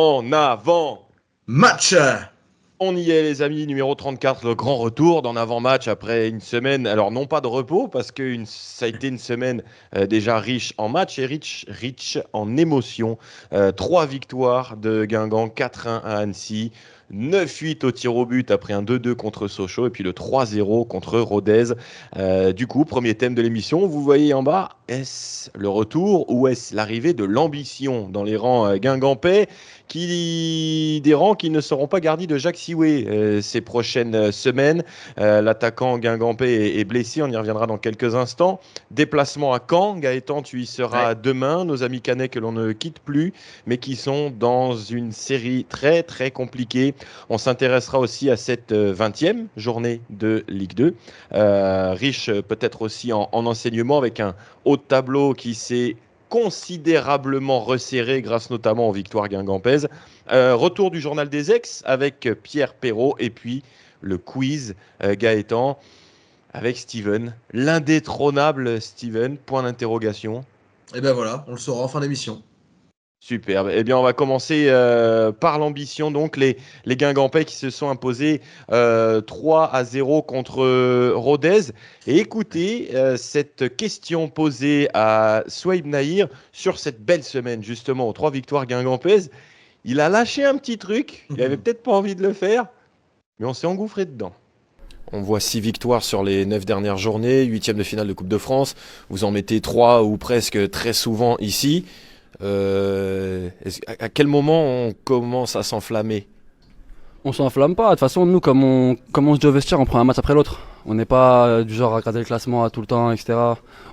En avant! Match! On y est les amis, numéro 34, le grand retour d'en avant-match après une semaine, alors non pas de repos, parce que ça a été une semaine déjà riche en matchs et riche en émotions. 3 victoires de Guingamp, 4-1 à Annecy, 9-8 au tir au but après un 2-2 contre Sochaux et puis le 3-0 contre Rodez. Du coup, premier thème de l'émission, vous voyez en bas, est-ce le retour ou est-ce l'arrivée de l'ambition dans les rangs guingampais, des rangs qui ne seront pas gardés de Jacques Sioué ces prochaines semaines. L'attaquant guingampais est blessé, on y reviendra dans quelques instants. Déplacement à Caen, Gaëtan, tu y seras demain. Nos amis Canets que l'on ne quitte plus, mais qui sont dans une série très très compliquée. On s'intéressera aussi à cette 20e journée de Ligue 2, riche peut-être aussi en enseignement, avec un haut de tableau qui s'est considérablement resserré grâce notamment aux victoires guingampaises. Retour du journal des ex avec Pierre Perrault et puis le quiz Gaëtan avec Steven, l'indétrônable Steven, point d'interrogation. Et ben voilà, on le saura en fin d'émission. Superbe. Eh bien, on va commencer par l'ambition. Donc, les Guingampais qui se sont imposés 3-0 contre Rodez. Et écoutez cette question posée à Souaib Nahir sur cette belle semaine, justement, aux 3 victoires guingampaises. Il a lâché un petit truc. Il avait peut-être pas envie de le faire, mais on s'est engouffré dedans. On voit 6 victoires sur les 9 dernières journées, 8e de finale de Coupe de France. Vous en mettez 3 ou presque très souvent ici. À quel moment on commence à s'enflammer? On s'enflamme pas. De toute façon, nous, comme on se dit au vestiaire, on prend un match après l'autre. On n'est pas du genre à regarder le classement à tout le temps, etc.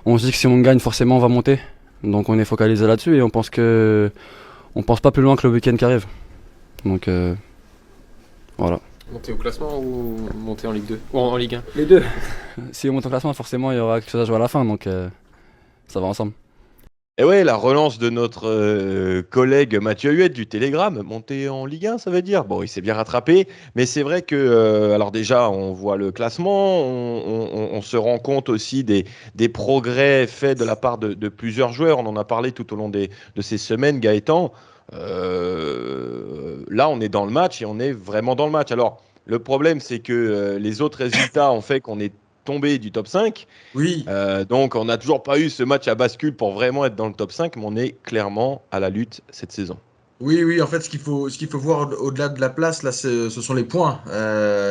On se dit que si on gagne, forcément, on va monter. Donc on est focalisé là-dessus et on pense pas plus loin que le week-end qui arrive. Donc voilà. Monter au classement ou monter en Ligue 2 ou en Ligue 1? Les deux. Si on monte au classement, forcément, il y aura quelque chose à jouer à la fin. Donc ça va ensemble. Et ouais, la relance de notre collègue Mathieu Huette du Télégramme, monté en Ligue 1, ça veut dire. Bon, il s'est bien rattrapé, mais c'est vrai que, alors déjà, on voit le classement, on se rend compte aussi des progrès faits de la part de plusieurs joueurs. On en a parlé tout au long de ces semaines, Gaëtan. Là, on est dans le match et on est vraiment dans le match. Alors, le problème, c'est que les autres résultats ont fait qu'on est tombé du top 5. Oui. Donc, on n'a toujours pas eu ce match à bascule pour vraiment être dans le top 5, mais on est clairement à la lutte cette saison. Oui, en fait, ce qu'il faut voir au-delà de la place, là, ce sont les points.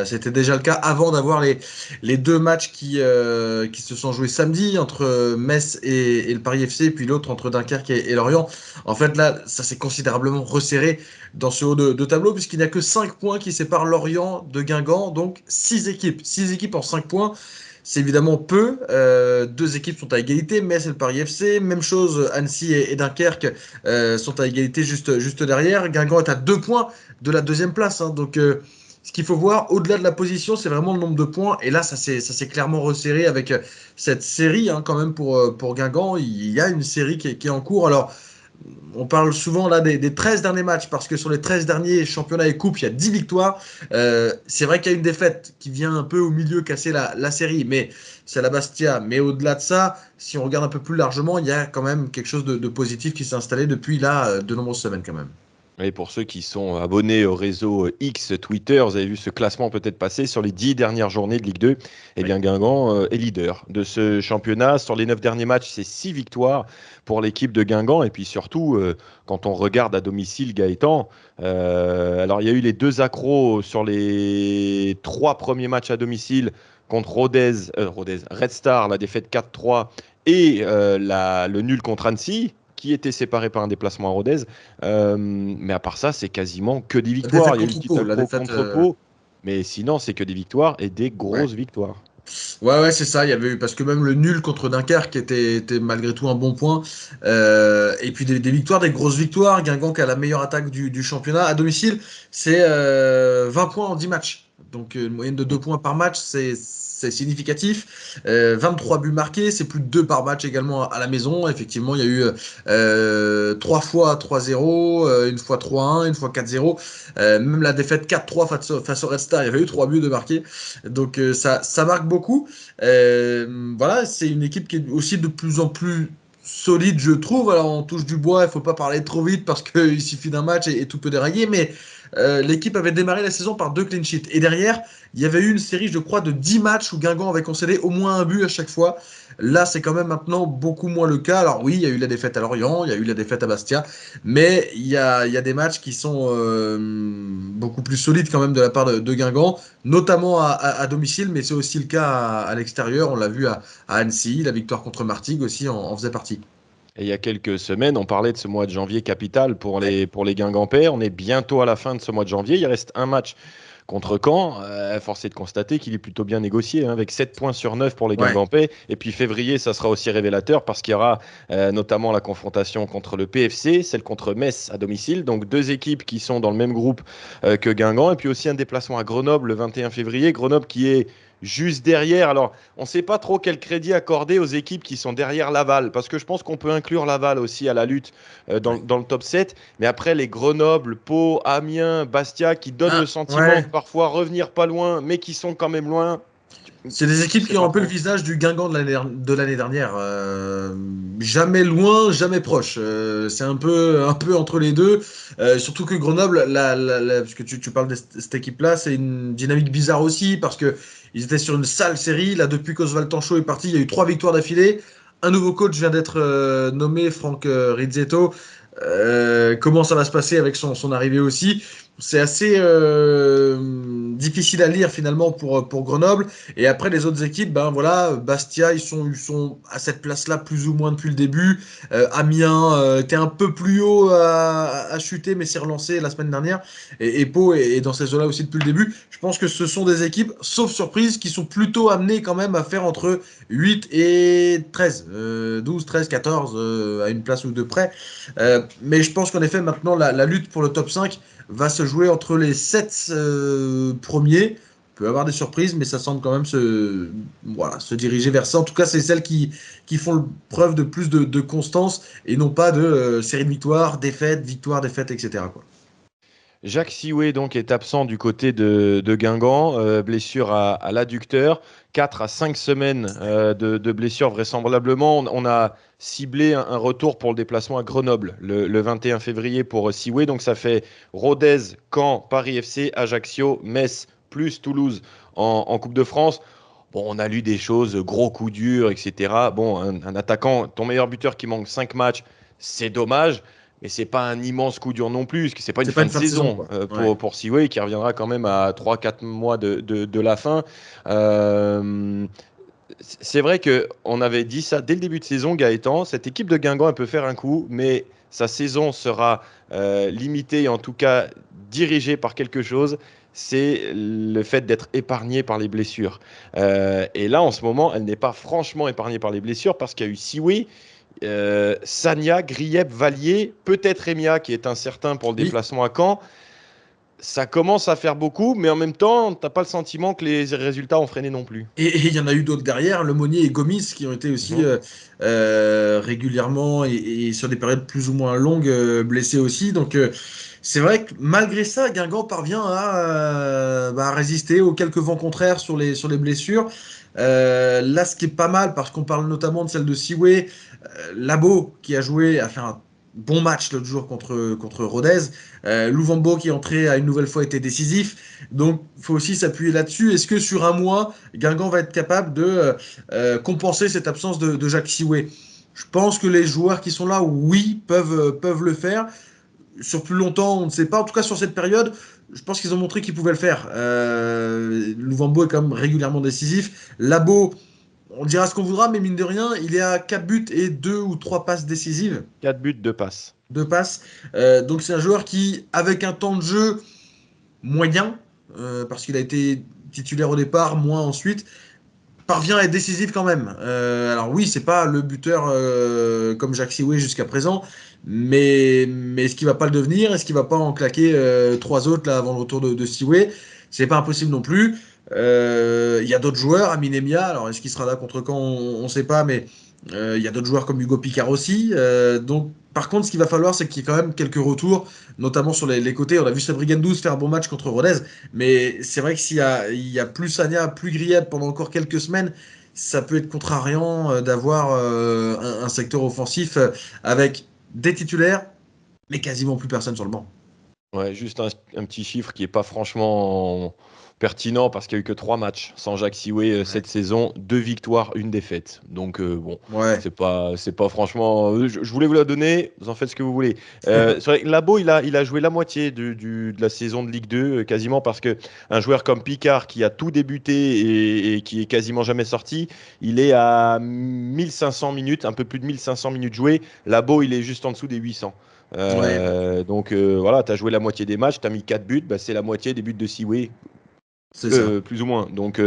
C'était déjà le cas avant d'avoir les deux matchs qui se sont joués samedi entre Metz et le Paris FC, puis l'autre entre Dunkerque et Lorient. En fait, là, ça s'est considérablement resserré dans ce haut de tableau, puisqu'il n'y a que 5 points qui séparent Lorient de Guingamp, donc 6 équipes. 6 équipes en 5 points. C'est évidemment peu. 2 équipes sont à égalité. Metz et le Paris FC. Même chose, Annecy et Dunkerque sont à égalité juste derrière. Guingamp est à 2 points de la deuxième place. Hein. Donc, ce qu'il faut voir, au-delà de la position, c'est vraiment le nombre de points. Et là, ça s'est clairement resserré avec cette série, hein, quand même, pour Guingamp. Il y a une série qui est en cours. Alors, on parle souvent là des 13 derniers matchs parce que sur les 13 derniers championnats et coupes, il y a 10 victoires. C'est vrai qu'il y a une défaite qui vient un peu au milieu casser la série, mais c'est la Bastia. Mais au-delà de ça, si on regarde un peu plus largement, il y a quand même quelque chose de positif qui s'est installé depuis là de nombreuses semaines quand même. Et pour ceux qui sont abonnés au réseau X Twitter, vous avez vu ce classement peut-être passer sur les 10 dernières journées de Ligue 2. Eh bien, Guingamp est leader de ce championnat. Sur les 9 derniers matchs, c'est 6 victoires pour l'équipe de Guingamp. Et puis surtout, quand on regarde à domicile, Gaëtan, alors il y a eu les 2 accros sur les 3 premiers matchs à domicile contre Red Star, la défaite 4-3 et le nul contre Annecy, qui était séparé par un déplacement à Rodez. Mais à part ça, c'est quasiment que des victoires. Il y a eu une petite accro contre Pau, mais sinon, c'est que des victoires et des grosses victoires. Ouais, c'est ça. Il y avait eu parce que même le nul contre Dunkerque était malgré tout un bon point. Et puis des victoires, des grosses victoires. Guingamp qui a la meilleure attaque du championnat à domicile, c'est 20 points en 10 matchs. Donc une moyenne de 2 points par match, c'est significatif. 23 buts marqués, c'est plus de 2 par match également à la maison. Effectivement, il y a eu 3 fois 3-0, une fois 3-1, une fois 4-0. Même la défaite 4-3 face au Red Star, il y avait eu 3 buts de marqués. Donc ça marque beaucoup. Voilà, c'est une équipe qui est aussi de plus en plus solide, je trouve. Alors, on touche du bois, il ne faut pas parler trop vite parce qu'il suffit d'un match et tout peut dérailler. Mais l'équipe avait démarré la saison par 2 clean sheets. Et derrière, il y avait eu une série, je crois, de 10 matchs où Guingamp avait concédé au moins un but à chaque fois. Là, c'est quand même maintenant beaucoup moins le cas. Alors oui, il y a eu la défaite à Lorient, il y a eu la défaite à Bastia, mais il y a des matchs qui sont beaucoup plus solides quand même de la part de Guingamp, notamment à domicile, mais c'est aussi le cas à l'extérieur. On l'a vu à Annecy, la victoire contre Martigues aussi en faisait partie. Et il y a quelques semaines, on parlait de ce mois de janvier capital pour les Guingampais. On est bientôt à la fin de ce mois de janvier. Il reste un match contre Caen. Force est de constater qu'il est plutôt bien négocié, hein, avec 7 points sur 9 pour les Ouais. Guingampais. Et puis février, ça sera aussi révélateur parce qu'il y aura notamment la confrontation contre le PFC, celle contre Metz à domicile. Donc 2 équipes qui sont dans le même groupe que Guingamp. Et puis aussi un déplacement à Grenoble le 21 février. Grenoble qui est juste derrière. Alors, on ne sait pas trop quel crédit accorder aux équipes qui sont derrière Laval, parce que je pense qu'on peut inclure Laval aussi à la lutte dans le top 7. Mais après, les Grenoble, Pau, Amiens, Bastia, qui donnent le sentiment Ouais. de parfois revenir pas loin, mais qui sont quand même loin. C'est des équipes Je sais qui ont pas un peu le trop. visage du Guingamp de l'année dernière. Jamais loin, jamais proche. C'est un peu entre les deux. Surtout que Grenoble, parce que tu parles de cette équipe-là, c'est une dynamique bizarre aussi parce que ils étaient sur une sale série. Là, depuis qu'Oswald Tanchot est parti, il y a eu 3 victoires d'affilée. Un nouveau coach vient d'être nommé, Franck Rizzetto. Comment ça va se passer avec son arrivée aussi? C'est assez difficile à lire finalement pour Grenoble. Et après les autres équipes, ben voilà, Bastia, ils sont à cette place-là plus ou moins depuis le début. Amiens était un peu plus haut à chuter, mais s'est relancé la semaine dernière. Et Pau est dans ces eaux-là aussi depuis le début. Je pense que ce sont des équipes, sauf surprise, qui sont plutôt amenées quand même à faire entre 8 et 13, 12, 13, 14 à une place ou deux près. Mais je pense qu'en effet, maintenant, la lutte pour le top 5 va se jouer entre les 7 premiers. Il peut y avoir des surprises, mais ça semble quand même se diriger vers ça. En tout cas, c'est celles qui font preuve de plus de constance et non pas de série de victoires, défaites, victoires, défaites, etc., quoi. Jacques Sioué donc est absent du côté de Guingamp, blessure à l'adducteur, 4 à 5 semaines de blessure vraisemblablement. On a ciblé un retour pour le déplacement à Grenoble le 21 février pour Sioué, donc ça fait Rodez, Caen, Paris FC, Ajaccio, Metz, plus Toulouse en Coupe de France. Bon, on a lu des choses, gros coups durs, etc. Bon, un attaquant, ton meilleur buteur qui manque 5 matchs, c'est dommage. Mais c'est pas un immense coup dur non plus, parce que c'est pas une C'est pas fin une de fin de saison, saison quoi. Ouais. pour Seaway qui reviendra quand même à 3 4 mois de la fin. Euh, c'est vrai qu'on avait dit ça dès le début de saison, Gaëtan. Cette équipe de Guingamp, elle peut faire un coup, mais sa saison sera limitée, en tout cas dirigée par quelque chose. C'est le fait d'être épargnée par les blessures. Et là, en ce moment, elle n'est pas franchement épargnée par les blessures parce qu'il y a eu Seaway. Sagna, Griep, Vallier, peut-être Remia qui est incertain pour le Oui. déplacement à Caen. Ça commence à faire beaucoup, mais en même temps, t'as pas le sentiment que les résultats ont freiné non plus. Et il y en a eu d'autres derrière, Lemonnier et Gomis, qui ont été aussi Mhm. régulièrement et sur des périodes plus ou moins longues blessés aussi. Donc c'est vrai que malgré ça, Guingamp parvient à résister aux quelques vents contraires sur les blessures. Là, ce qui est pas mal, parce qu'on parle notamment de celle de Siway, Labo, qui a joué, a fait un bon match l'autre jour contre Rodez. Louvambo, qui est entré à une nouvelle fois, était décisif. Donc, il faut aussi s'appuyer là-dessus. Est-ce que sur un mois, Guingamp va être capable de compenser cette absence de Jacques Siway? Je pense que les joueurs qui sont là, oui, peuvent le faire. Sur plus longtemps, on ne sait pas. En tout cas, sur cette période, je pense qu'ils ont montré qu'ils pouvaient le faire. Louvambo est quand même régulièrement décisif. Labo, on dira ce qu'on voudra, mais mine de rien, il est à 4 buts et 2 ou 3 passes décisives. 4 buts de passe. 2 passes. Donc c'est un joueur qui, avec un temps de jeu moyen, parce qu'il a été titulaire au départ, moins ensuite, parvient à être décisif quand même. Alors oui, c'est pas le buteur comme Jacques Siway jusqu'à présent, mais est-ce qu'il va pas le devenir? Est-ce qu'il va pas en claquer 3 autres là, avant le retour de Siway? C'est pas impossible non plus. Il y a d'autres joueurs, Amin Emia, alors est-ce qu'il sera là contre quand on ne sait pas, mais il y a d'autres joueurs comme Hugo Picard aussi. Donc, par contre, ce qu'il va falloir, c'est qu'il y ait quand même quelques retours, notamment sur les côtés. On a vu Sabri Gendouzi faire un bon match contre Rodez, mais c'est vrai que il y a plus Sagna, plus Grieb pendant encore quelques semaines, ça peut être contrariant d'avoir un secteur offensif avec des titulaires, mais quasiment plus personne sur le banc. Ouais, juste un petit chiffre qui n'est pas franchement pertinent parce qu'il n'y a eu que 3 matchs sans Jacques Sioué cette saison, 2 victoires, 1 défaite. Donc bon, Ouais. c'est pas franchement. Je voulais vous la donner, vous en faites ce que vous voulez. C'est vrai que Labo, il a joué la moitié de la saison de Ligue 2, quasiment parce que un joueur comme Picard qui a tout débuté et qui est quasiment jamais sorti, il est à 1500 minutes, un peu plus de 1500 minutes jouées. Labo, il est juste en dessous des 800. Donc voilà, tu as joué la moitié des matchs, tu as mis 4 buts, c'est la moitié des buts de Sioué, C'est ça. plus ou moins. Donc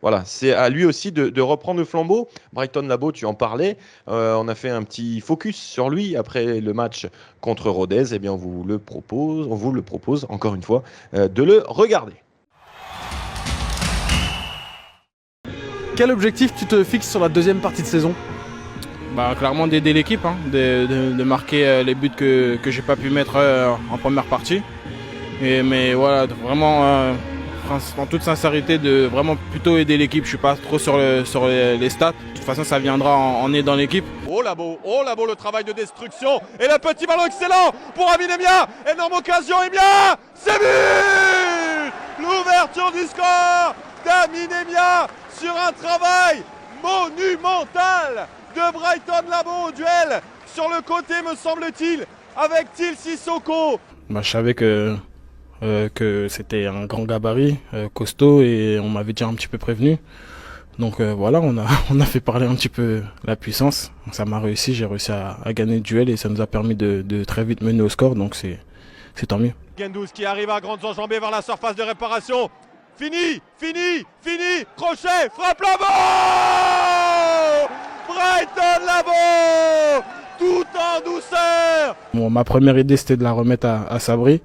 voilà, c'est à lui aussi de reprendre le flambeau. Brighton Labo, tu en parlais, on a fait un petit focus sur lui après le match contre Rodez. Eh bien, on vous le propose encore une fois de le regarder. Quel objectif tu te fixes sur la deuxième partie de saison ? Clairement d'aider l'équipe, de marquer les buts que j'ai pas pu mettre en première partie. Mais voilà, vraiment, en toute sincérité, de vraiment plutôt aider l'équipe. Je suis pas trop sur les stats. De toute façon, ça viendra en aidant l'équipe. Oh Labo, le travail de destruction. Et le petit ballon excellent pour Amin Emia. Énorme occasion, Emia. C'est but. L'ouverture du score d'Amin Emia sur un travail monumental de Brighton Labo au duel sur le côté, me semble-t-il, avec Til Sissoko. Je savais que c'était un grand gabarit, costaud, et on m'avait déjà un petit peu prévenu. Donc voilà, on a fait parler un petit peu la puissance. Ça m'a réussi, j'ai réussi à gagner le duel et ça nous a permis de très vite mener au score, donc c'est tant mieux. Gendouzi qui arrive à grandes enjambées vers la surface de réparation. Fini, crochet, frappe Labo. Brighton Labo, tout en douceur. Ma première idée, c'était de la remettre à Sabri.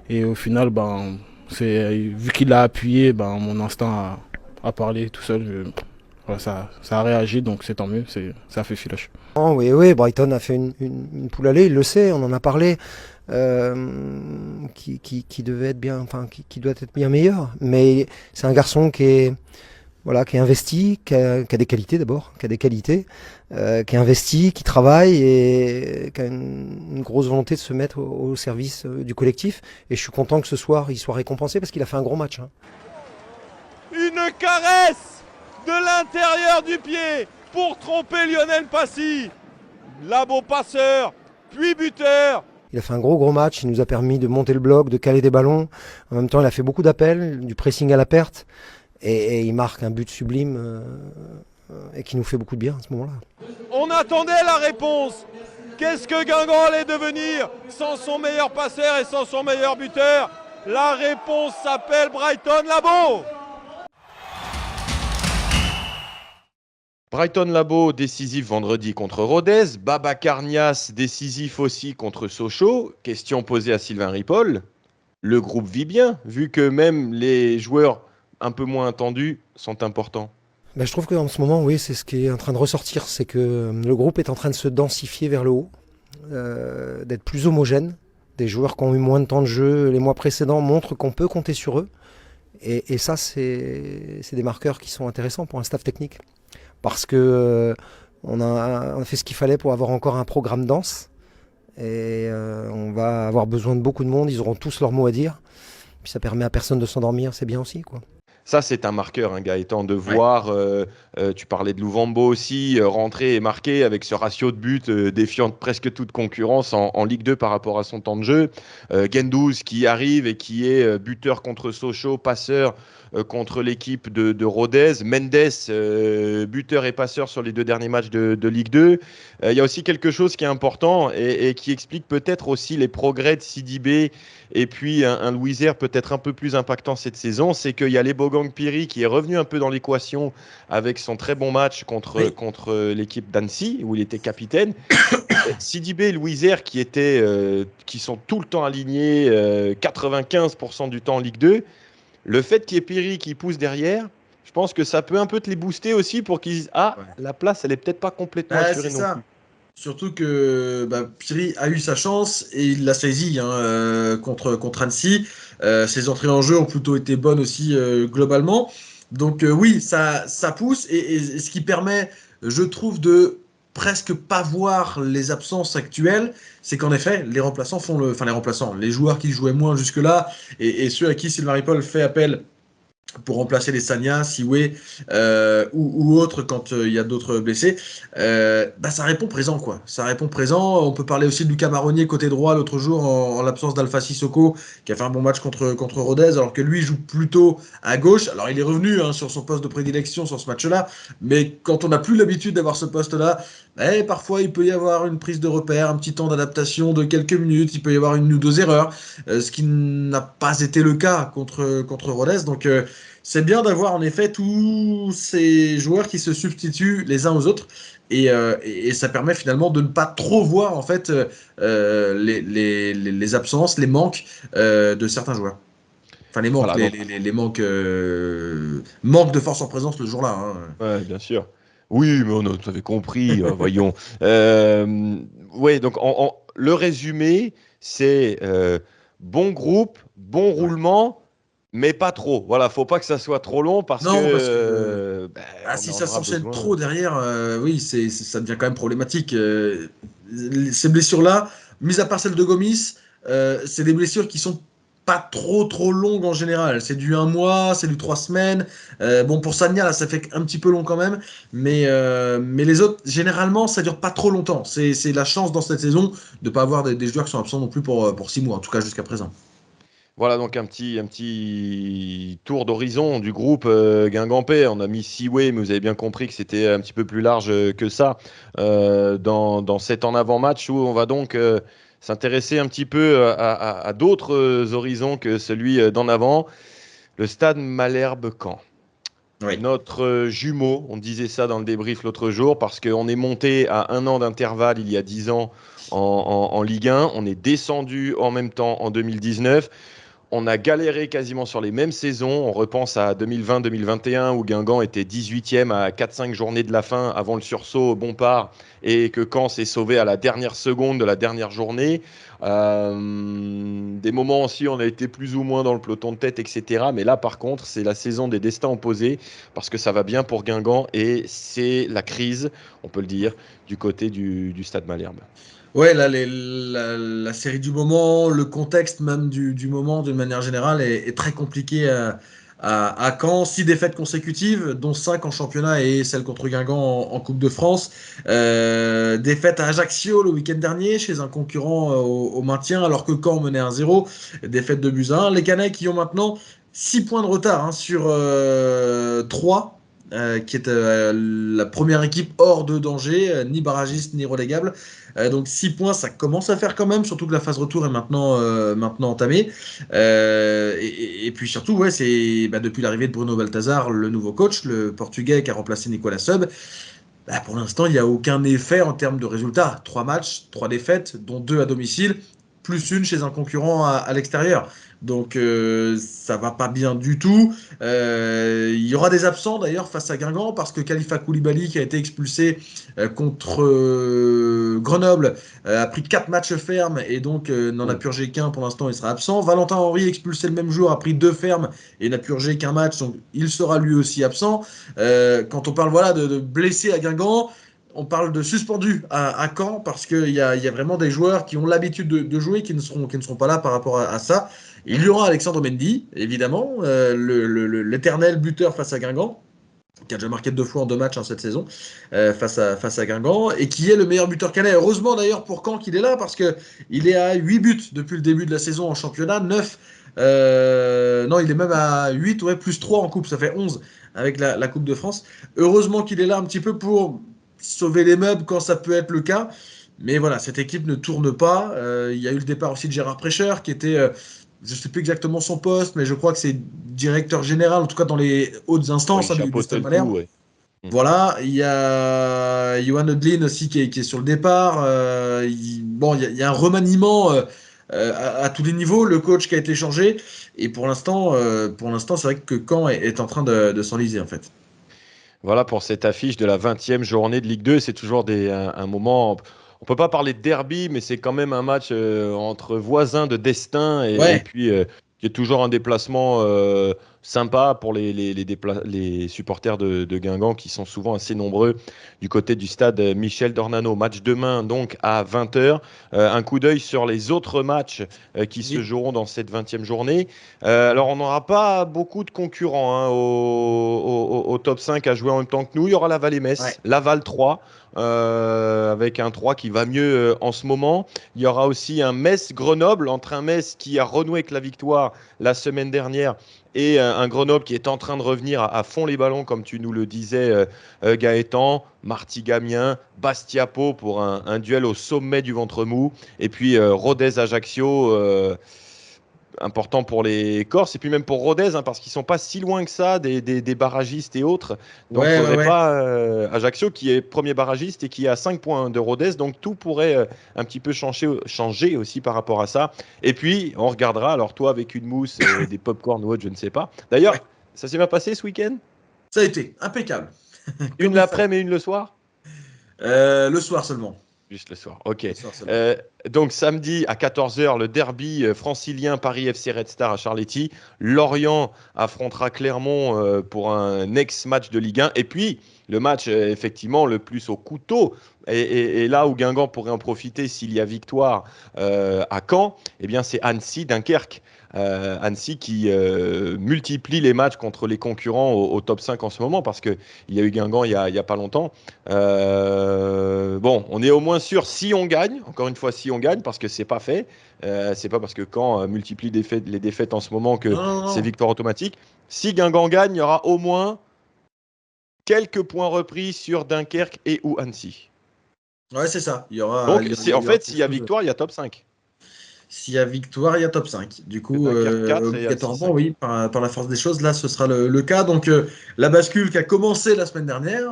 Et au final, vu qu'il l'a appuyé, mon instinct a parlé tout seul. Ça a réagi, donc c'est tant mieux, ça fait filoche. Oh, oui, Brighton a fait une poule allée, il le sait, on en a parlé, qui devait être bien, qui doit être bien meilleur. Mais c'est un garçon qui est investi, qui a des qualités d'abord, qui est investi, qui travaille et qui a une grosse volonté de se mettre au service du collectif. Et je suis content que ce soir, il soit récompensé parce qu'il a fait un gros match. Une caresse de l'intérieur du pied pour tromper Lionel Passy. Labo passeur, puis buteur. Il a fait un gros match, il nous a permis de monter le bloc, de caler des ballons. En même temps, il a fait beaucoup d'appels, du pressing à la perte. Et il marque un but sublime et qui nous fait beaucoup de bien à ce moment-là. On attendait la réponse. Qu'est-ce que Guingamp allait devenir sans son meilleur passeur et sans son meilleur buteur? La réponse s'appelle Brighton Labo. Brighton Labo décisif vendredi contre Rodez, Baba Carnias décisif aussi contre Sochaux. Question posée à Sylvain Ripoll. Le groupe vit bien, vu que même les joueurs un peu moins attendus sont importants. Je trouve qu'en ce moment, oui, c'est ce qui est en train de ressortir, c'est que le groupe est en train de se densifier vers le haut, d'être plus homogène. Des joueurs qui ont eu moins de temps de jeu les mois précédents montrent qu'on peut compter sur eux. Et ça, c'est des marqueurs qui sont intéressants pour un staff technique. Parce que on a fait ce qu'il fallait pour avoir encore un programme dense. Et on va avoir besoin de beaucoup de monde, ils auront tous leur mot à dire. Puis ça permet à personne de s'endormir, c'est bien aussi, quoi. Ça, c'est un marqueur, Gaëtan, de voir, tu parlais de Louvambo aussi, rentrer et marquer avec ce ratio de buts défiant presque toute concurrence en Ligue 2 par rapport à son temps de jeu. Gendouzi qui arrive et qui est buteur contre Sochaux, passeur contre l'équipe de Rodez. Mendes, buteur et passeur sur les 2 derniers matchs de Ligue 2. Il y a aussi quelque chose qui est important et qui explique peut-être aussi les progrès de Sidibé et puis un Louisère peut-être un peu plus impactant cette saison, c'est qu'il y a Lebogang Piri qui est revenu un peu dans l'équation avec son très bon match contre l'équipe d'Annecy où il était capitaine. Sidibé et Louisère qui sont tout le temps alignés 95% du temps en Ligue 2. Le fait qu'il y ait Piri qui pousse derrière, je pense que ça peut un peu te les booster aussi pour qu'ils disent la place elle est peut-être pas complètement assurée non plus. Surtout que Piri a eu sa chance et il l'a saisi contre Annecy. Ses entrées en jeu ont plutôt été bonnes aussi globalement. Donc oui, ça pousse et ce qui permet, je trouve, de presque pas voir les absences actuelles, c'est qu'en effet, les remplaçants les remplaçants, les joueurs qui jouaient moins jusque-là et ceux à qui Sylvain Ripoll fait appel pour remplacer les Sagna, Siwe ou autres quand il y a d'autres blessés, ça répond présent quoi. Ça répond présent. On peut parler aussi de Lucas Marronnier côté droit l'autre jour en l'absence d'Alpha Sissoko qui a fait un bon match contre Rodez alors que lui joue plutôt à gauche. Alors il est revenu sur son poste de prédilection sur ce match-là, mais quand on n'a plus l'habitude d'avoir ce poste-là, parfois il peut y avoir une prise de repère, un petit temps d'adaptation de quelques minutes, il peut y avoir une ou deux erreurs, ce qui n'a pas été le cas contre Rodez. Donc c'est bien d'avoir en effet tous ces joueurs qui se substituent les uns aux autres et ça permet finalement de ne pas trop voir en fait les absences, les manques de certains joueurs. Enfin les manques, Voilà, les manques, manque de force en présence le jour-là. Ouais, bien sûr. Oui, mais on avait compris, voyons. Ouais, donc le résumé, c'est bon groupe, bon roulement, mais pas trop. Voilà, faut pas que ça soit trop long parce Non, parce que on si en ça aura s'enchaîne besoin. trop derrière, oui, ça devient quand même problématique. Ces blessures-là, mis à part celle de Gomis, c'est des blessures qui sont pas trop longues en général. C'est du 1 mois, c'est du 3 semaines. Bon, pour Sagna, là, ça fait un petit peu long quand même. Mais les autres, généralement, ça dure pas trop longtemps. C'est la chance dans cette saison de pas avoir des joueurs qui sont absents non plus pour 6 mois, en tout cas jusqu'à présent. Voilà donc un petit tour d'horizon du groupe Guingampais. On a mis Siwe, mais vous avez bien compris que c'était un petit peu plus large que ça dans cet en avant-match où on va donc s'intéresser un petit peu à d'autres horizons que celui d'en avant. Le stade Malherbe-Caen. Oui. Notre jumeau, on disait ça dans le débrief l'autre jour, parce qu'on est monté à 1 an d'intervalle il y a 10 ans en Ligue 1. On est descendu en même temps en 2019. On a galéré quasiment sur les mêmes saisons. On repense à 2020-2021 où Guingamp était 18e à 4-5 journées de la fin avant le sursaut au Bompard et que Caen s'est sauvé à la dernière seconde de la dernière journée. Des moments aussi, on a été plus ou moins dans le peloton de tête, etc. Mais là, par contre, c'est la saison des destins opposés parce que ça va bien pour Guingamp et c'est la crise, on peut le dire, du côté du Stade Malherbe. Ouais, là, la série du moment, le contexte même du moment d'une manière générale est très compliqué à Caen. 6 défaites consécutives, dont 5 en championnat et celle contre Guingamp en Coupe de France. Défaite à Ajaccio le week-end dernier chez un concurrent au maintien alors que Caen menait 1-0. Défaite de buts à 1. Les Canets qui ont maintenant 6 points de retard sur 3. Qui est la première équipe hors de danger, ni barragiste ni relégable. Donc 6 points, ça commence à faire quand même, surtout que la phase retour est maintenant entamée. Et puis surtout, ouais, c'est depuis l'arrivée de Bruno Balthazar, le nouveau coach, le Portugais qui a remplacé Nicolas Sub. Pour l'instant, il n'y a aucun effet en termes de résultats. 3 matchs, 3 défaites, dont 2 à domicile, plus une chez un concurrent à l'extérieur. Donc ça va pas bien du tout. Il y aura des absents d'ailleurs face à Guingamp parce que Khalifa Koulibaly qui a été expulsé contre Grenoble a pris 4 matchs fermes et donc n'en a purgé qu'un pour l'instant, il sera absent. Valentin Henry expulsé le même jour a pris 2 fermes et n'a purgé qu'un match, donc il sera lui aussi absent. Quand on parle de blessés à Guingamp, on parle de suspendus à Caen parce qu'il y a vraiment des joueurs qui ont l'habitude de jouer qui ne seront pas là par rapport à ça. Il y aura Alexandre Mendy, évidemment, l'éternel buteur face à Guingamp, qui a déjà marqué 2 fois en 2 matchs cette saison, face à Guingamp, et qui est le meilleur buteur canet. Heureusement d'ailleurs pour Caen qu'il est là, parce qu'il est à 8 buts depuis le début de la saison en championnat, 9. Non, il est même à 8, ouais, plus 3 en coupe, ça fait 11 avec la Coupe de France. Heureusement qu'il est là un petit peu pour sauver les meubles quand ça peut être le cas. Mais voilà, cette équipe ne tourne pas. Il y a eu le départ aussi de Gérard Prêcheur, qui était, je ne sais plus exactement son poste, mais je crois que c'est directeur général, en tout cas dans les hautes instances du Stade Malherbe. Ouais. Voilà, il y a Johan Odlin aussi qui est sur le départ. Il y a un remaniement à tous les niveaux, le coach qui a été changé. Et pour l'instant, c'est vrai que Caen est en train de s'enliser en fait. Voilà pour cette affiche de la 20e journée de Ligue 2. C'est toujours un moment. On ne peut pas parler de derby, mais c'est quand même un match entre voisins de destin et puis qui est toujours un déplacement sympa pour les supporters de Guingamp qui sont souvent assez nombreux du côté du stade Michel Dornano. Match demain donc à 20h. Un coup d'œil sur les autres matchs qui se joueront dans cette 20e journée. Alors on n'aura pas beaucoup de concurrents au top 5 à jouer en même temps que nous. Il y aura Laval-Metz, Laval 3. Avec un 3 qui va mieux en ce moment. Il y aura aussi un Metz-Grenoble, entre un Metz qui a renoué avec la victoire la semaine dernière et un Grenoble qui est en train de revenir à fond les ballons, comme tu nous le disais, Gaëtan. Martigny-Amiens, Bastia-Pau pour un duel au sommet du ventre mou. Et puis Rodez-Ajaccio, important pour les Corses et puis même pour Rodez, parce qu'ils sont pas si loin que ça des barragistes et autres. Donc il faudrait pas Ajaccio qui est premier barragiste et qui est à 5 points de Rodez, donc tout pourrait un petit peu changer aussi par rapport à ça. Et puis on regardera, alors toi avec une mousse et des pop-corn ou autre, je ne sais pas. D'ailleurs, ça s'est bien passé ce week-end? Ça a été impeccable. Une l'après-midi et une le soir? Le soir seulement. Juste le soir, ok. Donc samedi à 14h, le derby francilien Paris FC Red Star à Charletti. Lorient affrontera Clermont pour un ex-match de Ligue 1. Et puis le match effectivement le plus au couteau, et là où Guingamp pourrait en profiter s'il y a victoire à Caen, eh bien c'est Annecy-Dunkerque. Annecy qui multiplie les matchs contre les concurrents au top 5 en ce moment, parce qu'il y a eu Guingamp il y a pas longtemps. Bon, on est au moins sûr si on gagne, encore une fois si on gagne, parce que c'est pas fait. C'est pas parce que Caen multiplie les défaites en ce moment que c'est victoire automatique. Si Guingamp gagne, il y aura au moins quelques points repris sur Dunkerque et ou Annecy. Ouais, c'est ça. Il y aura, donc, en fait, s'il y a victoire, il y a top 5. S'il y a victoire, il y a top 5. Du coup, obligatoirement, oui, par la force des choses, là, ce sera le cas. Donc, la bascule qui a commencé la semaine dernière,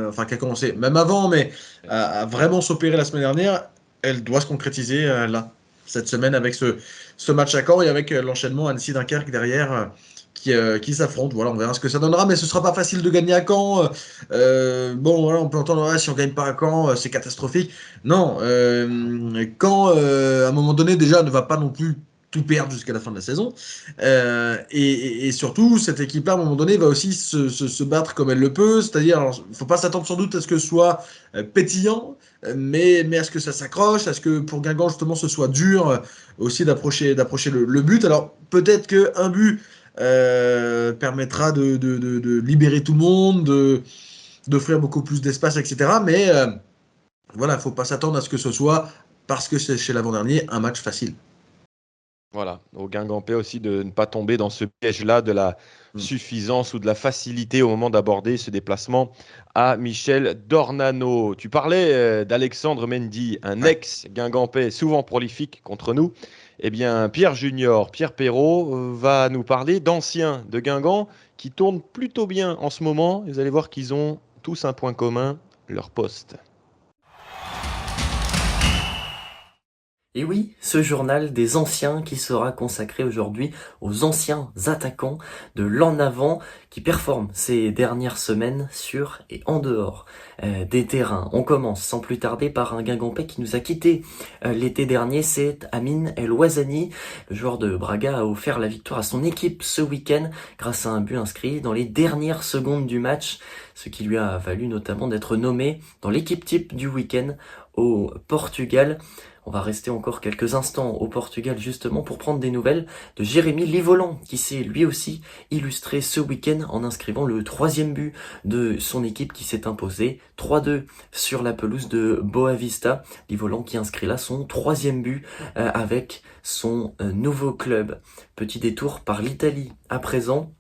enfin, qui a commencé même avant, mais a vraiment s'opérer la semaine dernière, elle doit se concrétiser là, cette semaine, avec ce match à Caen et avec l'enchaînement Annecy-Dunkerque derrière. Qui s'affrontent. Voilà, on verra ce que ça donnera, mais ce sera pas facile de gagner à Caen. Bon, voilà, on peut entendre, si on gagne pas à Caen, c'est catastrophique. Non, Caen, à un moment donné, déjà, ne va pas non plus tout perdre jusqu'à la fin de la saison. Et surtout, cette équipe-là, à un moment donné, va aussi se battre comme elle le peut. C'est-à-dire, il ne faut pas s'attendre sans doute à ce que ce soit pétillant, mais à ce que ça s'accroche, à ce que pour Guingamp, justement, ce soit dur aussi d'approcher le but. Alors, peut-être qu'un but permettra de libérer tout le monde, d'offrir beaucoup plus d'espace, etc. Mais voilà, il ne faut pas s'attendre à ce que ce soit, parce que c'est chez l'avant-dernier, un match facile. Voilà, au Guingampais aussi de ne pas tomber dans ce piège-là de la suffisance ou de la facilité au moment d'aborder ce déplacement à Michel Dornano. Tu parlais d'Alexandre Mendy, un ex-Guingampais souvent prolifique contre nous. Eh bien, Pierre Perrault va nous parler d'anciens de Guingamp qui tournent plutôt bien en ce moment. Vous allez voir qu'ils ont tous un point commun, leur poste. Et oui, ce journal des anciens qui sera consacré aujourd'hui aux anciens attaquants de l'en avant qui performent ces dernières semaines sur et en dehors des terrains. On commence sans plus tarder par un Guingampais qui nous a quittés l'été dernier, c'est Amine El Ouazani. Le joueur de Braga a offert la victoire à son équipe ce week-end grâce à un but inscrit dans les dernières secondes du match, ce qui lui a valu notamment d'être nommé dans l'équipe type du week-end au Portugal. On va rester encore quelques instants au Portugal justement pour prendre des nouvelles de Jérémy Livolan qui s'est lui aussi illustré ce week-end en inscrivant le 3e but de son équipe qui s'est imposé 3-2 sur la pelouse de Boavista. Livolan qui inscrit là son 3e but avec son nouveau club. Petit détour par l'Italie à présent,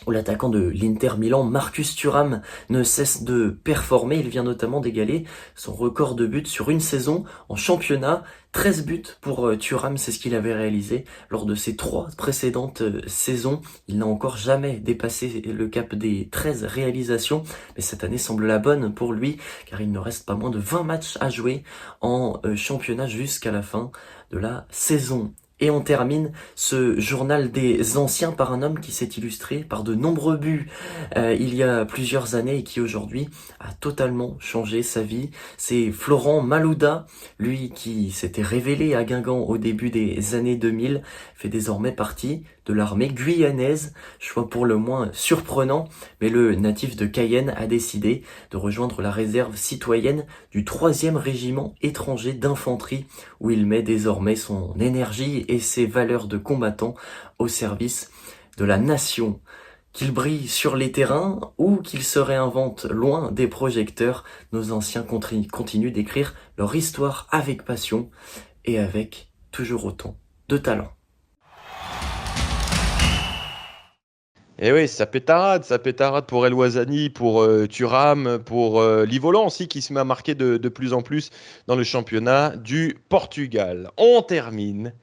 où l'attaquant de l'Inter Milan, Marcus Thuram, ne cesse de performer. Il vient notamment d'égaler son record de buts sur une saison en championnat. 13 buts pour Thuram, c'est ce qu'il avait réalisé lors de ses 3 précédentes saisons. Il n'a encore jamais dépassé le cap des 13 réalisations, mais cette année semble la bonne pour lui, car il ne reste pas moins de 20 matchs à jouer en championnat jusqu'à la fin de la saison. Et on termine ce journal des anciens par un homme qui s'est illustré par de nombreux buts il y a plusieurs années et qui aujourd'hui a totalement changé sa vie. C'est Florent Malouda, lui qui s'était révélé à Guingamp au début des années 2000, fait désormais partie de l'armée guyanaise, choix pour le moins surprenant, mais le natif de Cayenne a décidé de rejoindre la réserve citoyenne du 3e régiment étranger d'infanterie, où il met désormais son énergie et ses valeurs de combattant au service de la nation. Qu'il brille sur les terrains ou qu'il se réinvente loin des projecteurs, nos anciens continuent d'écrire leur histoire avec passion et avec toujours autant de talent. Et oui, ça pétarade pour El Ouazzani, pour Thuram, pour Livolan aussi qui se met à marquer de plus en plus dans le championnat du Portugal. On termine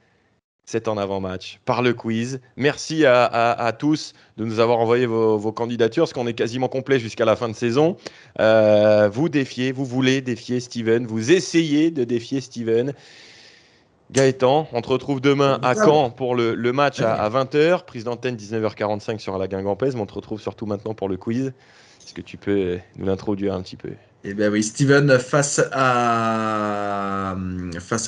cet en avant-match par le quiz. Merci à tous de nous avoir envoyé vos candidatures, parce qu'on est quasiment complet jusqu'à la fin de saison. Vous voulez défier Steven, vous essayez de défier Steven. Gaëtan, on te retrouve demain à Caen pour le match à 20h, prise d'antenne 19h45 sur la Guingampaise, mais on te retrouve surtout maintenant pour le quiz. Est-ce que tu peux nous l'introduire un petit peu? Eh bien oui, Steven face à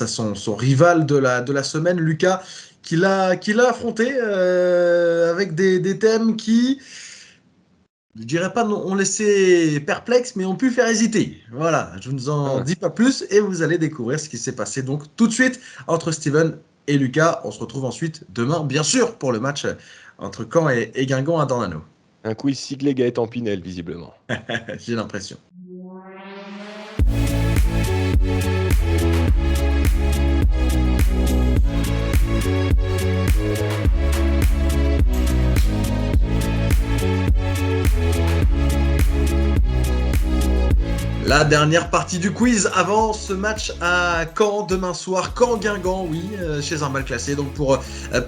son rival de la semaine, Lucas, qu'il a affronté avec des thèmes qui, je dirais pas ont laissé perplexe, mais ont pu faire hésiter. Voilà, je ne vous en dis pas plus et vous allez découvrir ce qui s'est passé donc tout de suite entre Steven et Lucas. On se retrouve ensuite demain, bien sûr, pour le match entre Caen et Guingamp à Dornano. Un quiz siglé Gaëtan Pinel, visiblement. J'ai l'impression. La dernière partie du quiz avant ce match à Caen demain soir. Caen-Guingamp, oui, chez un mal classé, donc pour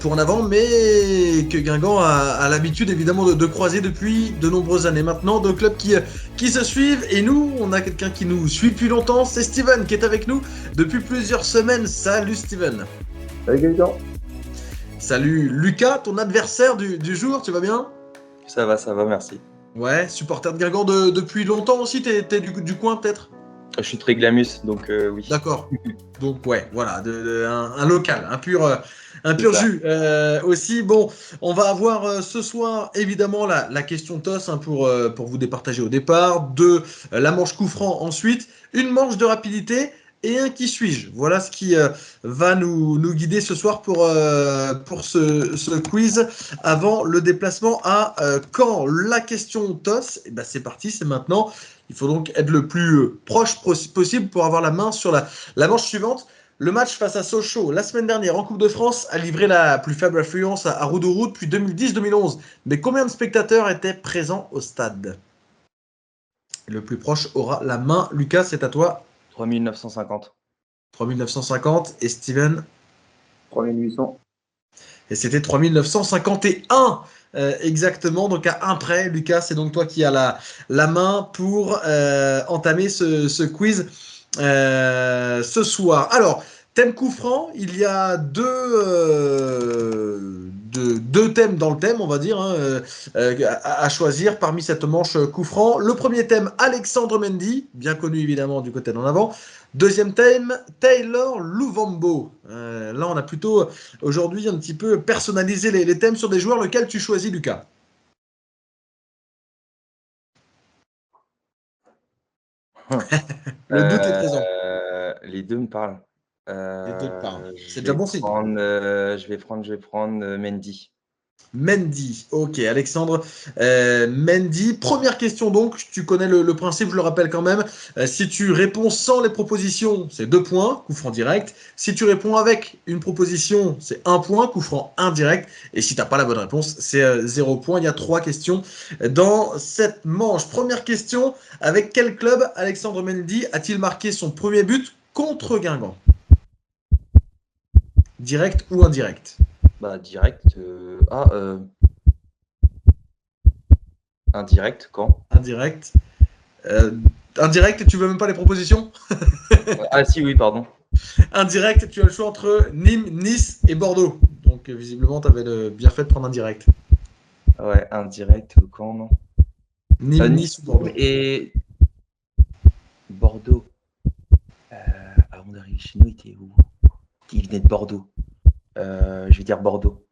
en avant, mais que Guingamp a l'habitude évidemment de croiser depuis de nombreuses années maintenant. Deux clubs qui se suivent, et nous, on a quelqu'un qui nous suit depuis longtemps, c'est Steven qui est avec nous depuis plusieurs semaines. Salut Steven. Salut Gaëtan. Salut Lucas, ton adversaire du jour, tu vas bien? Ça va, merci. Ouais, supporter de Guingamp depuis longtemps aussi, t'es du coin peut-être? Je suis Triglamus, donc oui. D'accord. Donc ouais, voilà, un local, un pur jus aussi. Bon, on va avoir ce soir évidemment la question TOS pour vous départager au départ, la manche coup franc ensuite, une manche de rapidité et un qui suis-je. Voilà ce qui va nous guider ce soir pour ce quiz avant le déplacement à Caen. La question TOS, eh ben c'est parti, c'est maintenant. Il faut donc être le plus proche possible pour avoir la main sur la manche suivante. Le match face à Sochaux, la semaine dernière en Coupe de France, a livré la plus faible affluence à Roudourou depuis 2010-2011. Mais combien de spectateurs étaient présents au stade? Le plus proche aura la main. Lucas, c'est à toi. 3950. 3950 et Steven? 3800. Et c'était 3951 exactement, donc à un près. Lucas, c'est donc toi qui as la main pour entamer ce quiz ce soir. Alors, thème coup franc, il y a deux thèmes dans le thème, on va dire, à choisir parmi cette manche coup franc. Le premier thème, Alexandre Mendy, bien connu évidemment du côté d'en avant. Deuxième thème, Taylor Luvambo. Là, on a plutôt aujourd'hui un petit peu personnalisé les thèmes sur des joueurs. Lequel tu choisis, Lucas? Le doute est présent. Les deux me parlent. Les deux te parlent. C'est déjà bon signe. Je vais prendre Mendy. Mendy, ok, Alexandre Mendy. Première question donc, tu connais le principe, je le rappelle quand même. Si tu réponds sans les propositions, c'est 2 points, coup franc direct. Si tu réponds avec une proposition, c'est 1 point, coup franc indirect. Et si tu n'as pas la bonne réponse, c'est 0 point. Il y a 3 questions dans cette manche. Première question, avec quel club Alexandre Mendy a-t-il marqué son premier but contre Guingamp? Direct ou indirect? Bah, direct. Indirect, quand? Indirect. Indirect, tu veux même pas les propositions? Ah si, oui, pardon. Indirect, tu as le choix entre Nîmes, Nice et Bordeaux. Donc visiblement, tu avais bien fait de prendre un direct. Ouais, indirect, quand non? Nîmes, Nice ou Bordeaux. Et Bordeaux. Avant d'arriver chez nous, il était où? Il venait de Bordeaux. Je vais dire Bordeaux.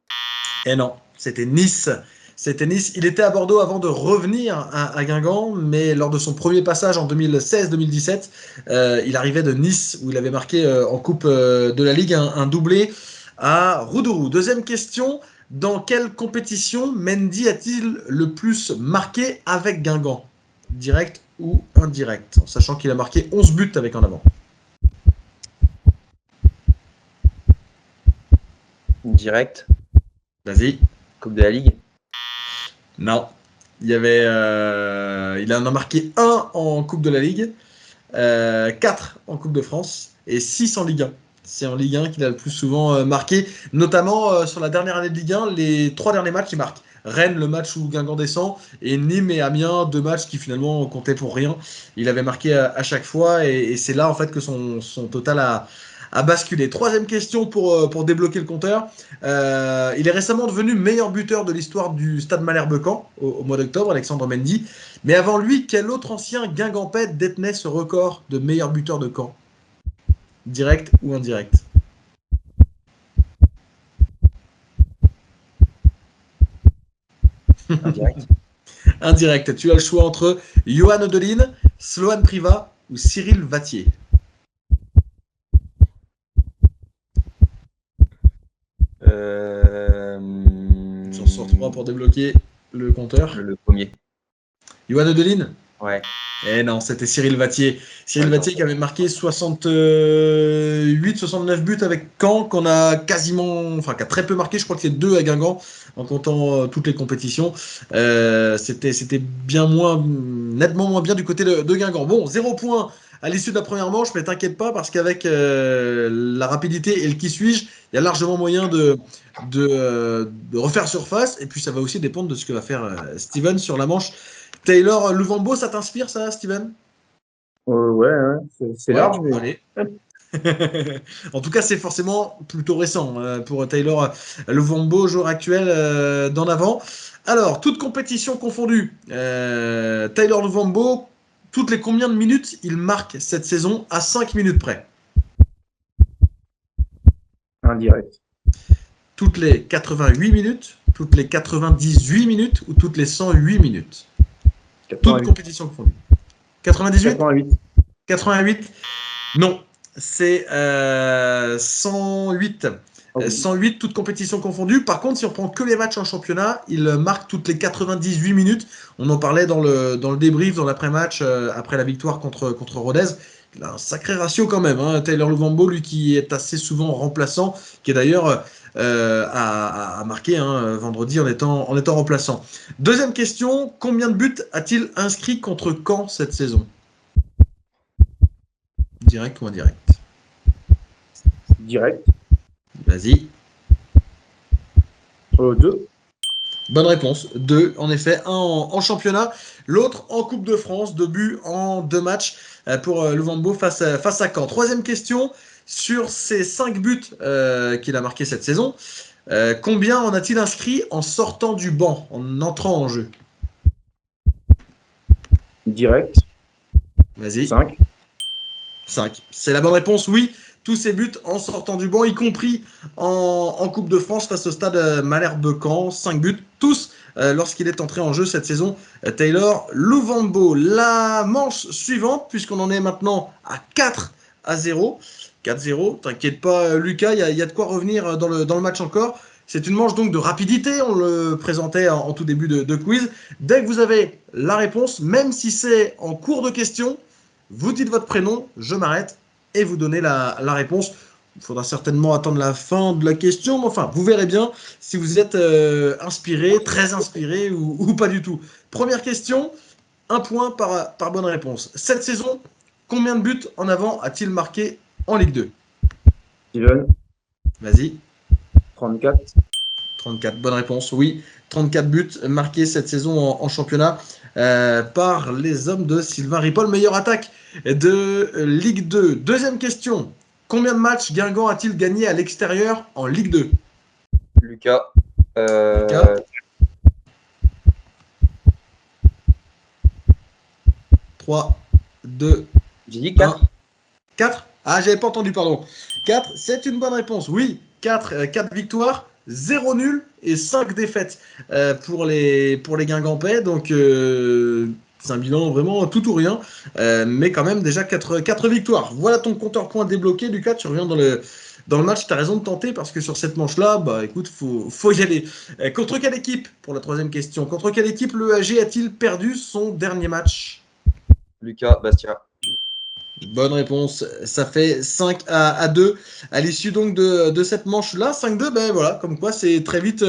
Et non, c'était Nice. C'était Nice. Il était à Bordeaux avant de revenir à Guingamp, mais lors de son premier passage en 2016-2017, il arrivait de Nice où il avait marqué en Coupe de la Ligue un doublé à Roudourou. Deuxième question, dans quelle compétition Mendy a-t-il le plus marqué avec Guingamp? Direct ou indirect? En sachant qu'il a marqué 11 buts avec En Avant. Direct. Vas-y. Coupe de la Ligue. Non. Il en a marqué 1 en Coupe de la Ligue, 4 en Coupe de France et 6 en Ligue 1. C'est en Ligue 1 qu'il a le plus souvent marqué, notamment sur la dernière année de Ligue 1, les 3 derniers matchs il marque. Rennes, le match où Guingamp descend, et Nîmes et Amiens, 2 matchs qui finalement comptaient pour rien. Il avait marqué à chaque fois et c'est là en fait que son total a basculé. Troisième question pour débloquer le compteur. Il est récemment devenu meilleur buteur de l'histoire du Stade Malherbe-Caen au mois d'octobre, Alexandre Mendy. Mais avant lui, quel autre ancien Guingampais détenait ce record de meilleur buteur de Caen? Direct ou indirect? Indirect. Indirect. Tu as le choix entre Johan Odeline, Sloan Privat ou Cyril Vattier. J'en sors 3 pour débloquer le compteur. Le premier. Johan Odeline? Ouais. Eh non, c'était Cyril Vattier. Cyril Vattier qui avait marqué 68-69 buts avec Caen, qu'on a quasiment, enfin, qui a très peu marqué. Je crois que c'est 2 à Guingamp, en comptant toutes les compétitions. C'était nettement moins bien du côté de Guingamp. Bon, 0 point à l'issue de la première manche, mais t'inquiète pas, parce qu'avec la rapidité et le qui suis-je, il y a largement moyen de refaire surface. Et puis, ça va aussi dépendre de ce que va faire Steven sur la manche. Taylor Luvambo, ça t'inspire ça, Steven? Ouais, c'est large, mais... Allez. En tout cas, c'est forcément plutôt récent pour Taylor Luvambo, joueur actuel d'En Avant. Alors, toute compétition confondue, Taylor Luvambo, toutes les combien de minutes il marque cette saison à 5 minutes près? Indirect. Toutes les 88 minutes, toutes les 98 minutes ou toutes les 108 minutes? 88. Toute compétition confondue. 98? 88. 88? Non, c'est 108. 108, toute compétition confondue. Par contre, si on prend que les matchs en championnat, il marque toutes les 98 minutes. On en parlait dans le débrief, dans l'après-match, après la victoire contre Rodez. Il a un sacré ratio quand même. Taylor Luvambo, lui qui est assez souvent remplaçant, qui est d'ailleurs a marqué vendredi en étant remplaçant. Deuxième question, combien de buts a-t-il inscrit contre Caen cette saison? Direct ou indirect? Direct. Vas-y. 2. Bonne réponse. 2, en effet. Un en championnat, l'autre en Coupe de France. 2 buts en 2 matchs pour Luvambo face à Caen. Troisième question. Sur ces 5 buts qu'il a marqués cette saison, combien en a-t-il inscrit en sortant du banc, en entrant en jeu? Direct. Vas-y. 5. 5. C'est la bonne réponse, oui. Tous ses buts en sortant du banc, y compris en Coupe de France face au Stade Malherbe-Caen. 5 buts, tous lorsqu'il est entré en jeu cette saison. Taylor Luvambo. La manche suivante, puisqu'on en est maintenant à 4-0. 4-0, t'inquiète pas Lucas, il y a de quoi revenir dans le match encore. C'est une manche donc de rapidité, on le présentait en tout début de quiz. Dès que vous avez la réponse, même si c'est en cours de question, vous dites votre prénom, je m'arrête et vous donnez la réponse. Il faudra certainement attendre la fin de la question, mais enfin, vous verrez bien si vous êtes inspiré, très inspiré ou pas du tout. Première question, 1 point par bonne réponse. Cette saison, combien de buts En Avant a-t-il marqué en Ligue 2? Steven. Vas-y. 34. 34, bonne réponse, oui. 34 buts marqués cette saison en championnat par les hommes de Sylvain Ripoll. Meilleure attaque de Ligue 2. Deuxième question. Combien de matchs Guingamp a-t-il gagné à l'extérieur en Ligue 2? Lucas. Lucas. 3, 2, J'ai dit 4. 4. Ah, j'avais pas entendu, pardon. 4, c'est une bonne réponse. Oui, 4 victoires, 0 nul et 5 défaites pour les Guingampais. Donc, c'est un bilan vraiment tout ou rien. Mais quand même, déjà 4 victoires. Voilà ton compteur point débloqué. Lucas, tu reviens dans le match. Tu as raison de tenter parce que sur cette manche-là, bah écoute, faut y aller. Contre quelle équipe, pour la troisième question, contre quelle équipe le AG a-t-il perdu son dernier match? Lucas, Bastia. Bonne réponse. Ça fait 5-2 à l'issue donc de cette manche-là. 5-2, ben voilà, comme quoi c'est très vite.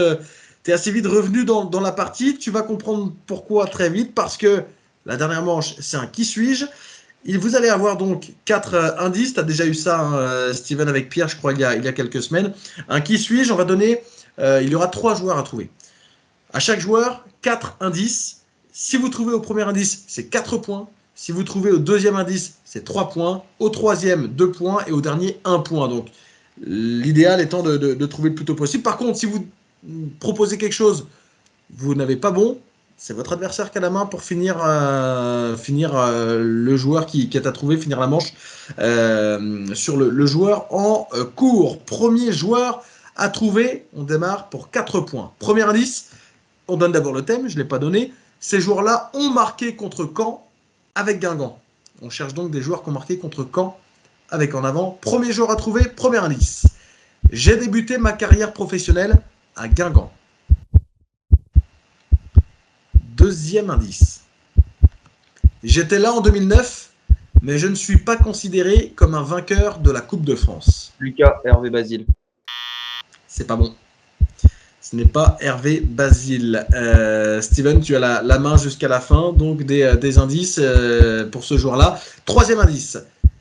Tu es assez vite revenu dans la partie. Tu vas comprendre pourquoi très vite. Parce que la dernière manche, c'est un qui suis-je. Vous allez avoir donc 4 indices. Tu as déjà eu ça, hein, Steven, avec Pierre, je crois, il y a quelques semaines. Un qui suis-je, on va donner. Il y aura 3 joueurs à trouver. À chaque joueur, 4 indices. Si vous trouvez au premier indice, c'est 4 points. Si vous trouvez au deuxième indice, c'est 3 points. Au troisième, 2 points. Et au dernier, 1 point. Donc, l'idéal étant de trouver le plus tôt possible. Par contre, si vous proposez quelque chose, vous n'avez pas bon, c'est votre adversaire qui a la main pour finir le joueur qui est à trouver, finir la manche sur le joueur en cours. Premier joueur à trouver, on démarre pour 4 points. Premier indice, on donne d'abord le thème, je ne l'ai pas donné. Ces joueurs-là ont marqué contre Caen avec Guingamp. On cherche donc des joueurs qui ont marqué contre Caen avec en avant. Premier joueur à trouver, premier indice. J'ai débuté ma carrière professionnelle à Guingamp. Deuxième indice. J'étais là en 2009, mais je ne suis pas considéré comme un vainqueur de la Coupe de France. Lucas, Hervé Basile. C'est pas bon. Ce n'est pas Hervé Basile. Steven, tu as la main jusqu'à la fin, donc des indices pour ce joueur-là. Troisième indice.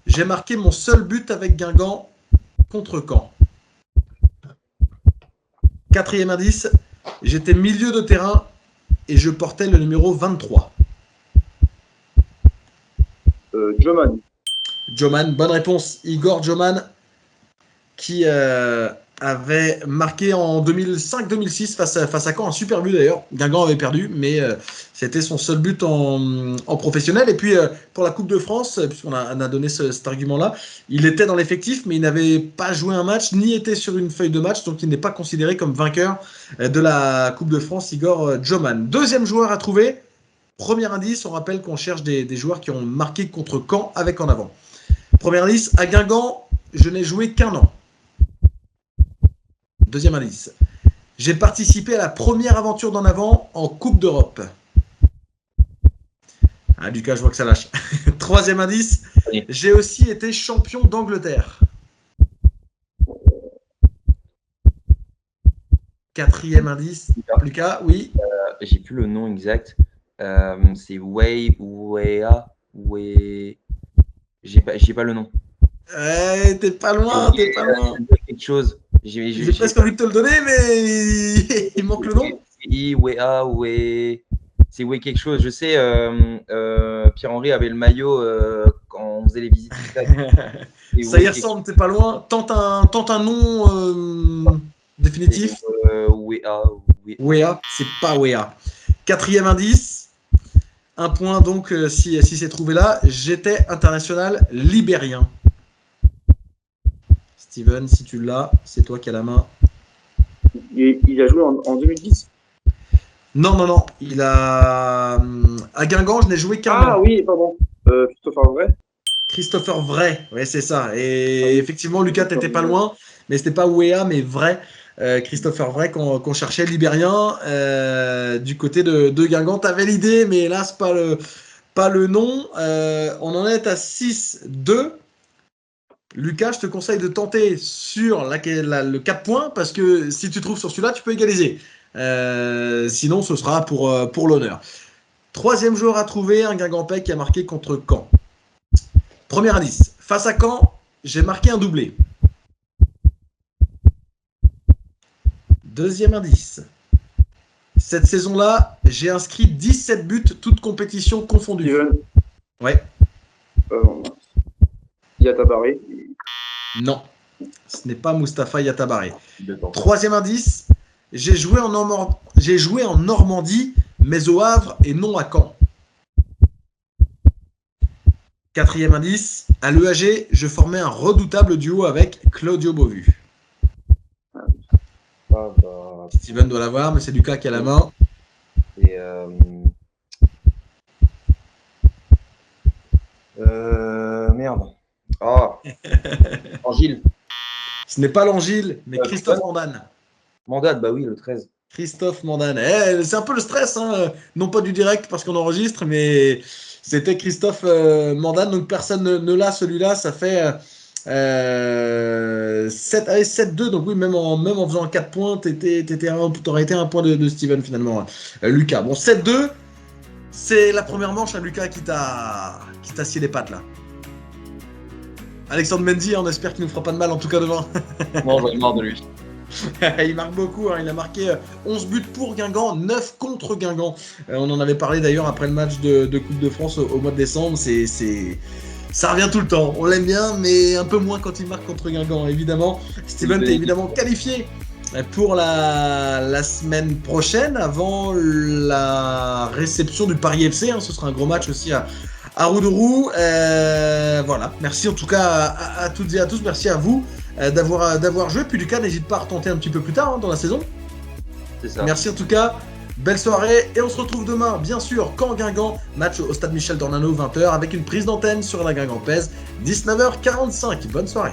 J'ai marqué mon seul but avec Guingamp contre Caen. Quatrième indice. J'étais milieu de terrain et je portais le numéro 23. Joman. Joman, bonne réponse. Igor Joman, qui avait marqué en 2005-2006 face à Caen, un super but d'ailleurs. Guingamp avait perdu, mais c'était son seul but en professionnel. Et puis pour la Coupe de France, puisqu'on a donné cet argument-là, il était dans l'effectif, mais il n'avait pas joué un match, ni été sur une feuille de match, donc il n'est pas considéré comme vainqueur de la Coupe de France, Igor Joman. Deuxième joueur à trouver. Premier indice, on rappelle qu'on cherche des joueurs qui ont marqué contre Caen avec en avant. Premier indice, à Guingamp, je n'ai joué qu'un an. Deuxième indice. J'ai participé à la première aventure d'en avant en Coupe d'Europe. Ah, Lucas, je vois que ça lâche. Troisième indice. Oui. J'ai aussi été champion d'Angleterre. Quatrième indice. Lucas, oui. J'ai plus le nom exact. C'est Wea. J'ai pas le nom. T'es pas loin, t'es pas loin. Quelque chose. J'ai presque envie de te le donner, mais il manque le nom. C'est quelque chose. Je sais, Pierre-Henri avait le maillot quand on faisait les visites. Ça y ressemble, t'es pas loin. Tente un nom définitif. Wea, c'est pas Wea. Quatrième indice. Un point donc si c'est trouvé là. J'étais international libérien. Steven, si tu l'as, c'est toi qui as la main. Il a joué en 2010. Non. Il a à Guingamp, je n'ai joué qu'un an. Ah oui, pardon. Christopher Vray. Christopher Vray, ouais, c'est ça. Et effectivement, Lucas, t'étais pas loin, mais c'était pas Wea, mais Vray. Christopher Vray qu'on cherchait, libérien, du côté de Guingamp. T'avais l'idée, mais hélas, pas le nom. On en est à 6-2. Lucas, je te conseille de tenter sur le 4 points, parce que si tu trouves sur celui-là, tu peux égaliser. Sinon, ce sera pour l'honneur. Troisième joueur à trouver, un Guingampais qui a marqué contre Caen. Premier indice. Face à Caen, j'ai marqué un doublé. Deuxième indice. Cette saison-là, j'ai inscrit 17 buts, toutes compétitions confondues. Steven. Ouais. Yatabaré. Non, ce n'est pas Mustapha Yatabaré. D'accord. Troisième indice, j'ai joué en Normandie, mais au Havre et non à Caen. Quatrième indice, à l'EAG, je formais un redoutable duo avec Claudio Beauvu. Ah, bah, Steven doit l'avoir, mais c'est Lucas qui a la main. et, merde. Ah, Angile. Ce n'est pas l'Angile, mais Christophe Mandane. Mandate, bah oui, le 13. Christophe Mandane. C'est un peu le stress, hein. Non pas du direct parce qu'on enregistre, mais c'était Christophe Mandane. Donc personne ne l'a, celui-là. Ça fait 7-2. Donc oui, même en faisant 4 points, t'aurais été un point de Steven finalement, Lucas. Bon, 7-2. C'est la première manche, hein, Lucas, qui t'a scié les pattes là. Alexandre Mendy, on espère qu'il ne nous fera pas de mal en tout cas devant. Non, j'en ai marre de lui. Il marque beaucoup, hein. Il a marqué 11 buts pour Guingamp, 9 contre Guingamp. On en avait parlé d'ailleurs après le match de Coupe de France au mois de décembre. Ça revient tout le temps. On l'aime bien, mais un peu moins quand il marque contre Guingamp, évidemment. Steven, t'es évidemment qualifié pour la semaine prochaine, avant la réception du Paris FC. Hein. Ce sera un gros match aussi à Roudourou. Voilà. Merci en tout cas à toutes et à tous. Merci à vous d'avoir joué. Puis Lucas, n'hésite pas à retenter un petit peu plus tard, hein, dans la saison. C'est ça. Merci en tout cas. Belle soirée. Et on se retrouve demain, bien sûr, Caen Guingamp. Match au stade Michel Dornano, 20h, avec une prise d'antenne sur la Guingampaise, 19h45. Bonne soirée.